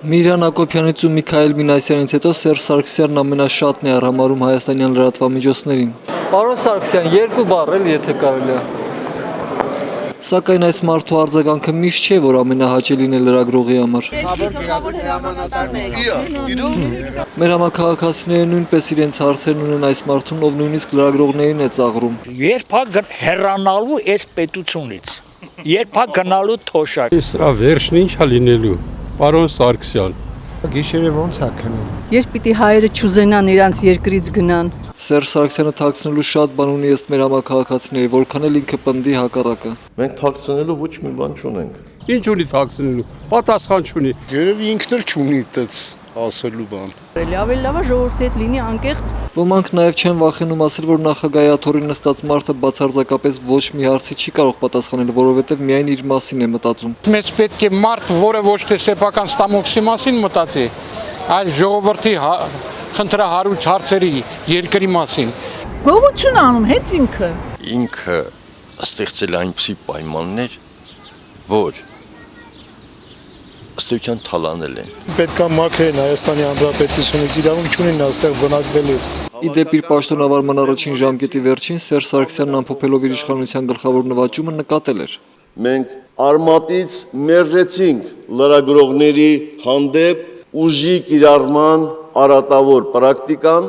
Միրան Ակոբյանից ու Միքայել Մինասյանից հետո Սերժ Սարգսյանն ամենաշատն է առհամարում հայաստանյան լրատվամիջոցներին։ Պարոն Սարգսյան, 2 բառ էլ եթե կարելի է։ Սակայն այս մարդու արձագանքը միշտ չէ, որ ամենահաճելին է լրագրողի համար։ Մեր համաքաղաքացիները նույնպես իրենց հարցերն ունեն այս մարդուն, ով նույնիսկ լրագրողներին է ծաղրում։ Երբ հեռանալու այս պետությունից, երբ գնալու թոշակ։ Սրա վերջն ինչ է լինելու, պարոն Սարգսյան։ Գիշերը ոնց է քնում։ Երբ պիտի հայերը չուզենան իրանց երկրից գնան։ Սերժ Սարգսյանը թաքցնելու շատ բան ունի ըստ մեր համաքաղաքացիների, որքան էլ ինքը պնդի հակառակը։ Մենք թաքցնելու ոչ մի բան չունենք։ Ինչ ունի թաքցնելու, պատասխան չունի։ Երևի ինքն էլ չունի այդպես ասելու բան։ Ավելի լավ է ժողովրդի հետ լինի անկեղծ։ Ոմանք նաև չեն վախենում ասել, որ նախագահի աթոռին նստած մարդը բացարձակապես ոչ մի հարցի չի կարող պատասխանել, որովհետև միայն իր մասին է մտածում։ Մեզ պետք է մարդ, որը ոչ թե սեփական ստամոքսի մասին մտածի, այլ ժողովրդի խնդրահարույց հարցերի, երկրի մասին։ Գողություն անում հետ ինքը։ Ինքը ստեղծել այնպիսի պայմաններ, որ ըստեյության թալանել են։ Պետք է մաքրեն Հայաստանի Հանրապետությունից, իրավունք չունեն այստեղ բնակվելու։ Իդեպ իր պաշտոնավարման առաջին ժամկետի վերջին Սերժ Սարգսյանն ամփոփելով իր իշխանության գլխավոր նվաճումը նկատել էր։ Մենք արմատից մերժեցինք լրագրողների հանդեպ ուժի կիրառման արատավոր պրակտիկան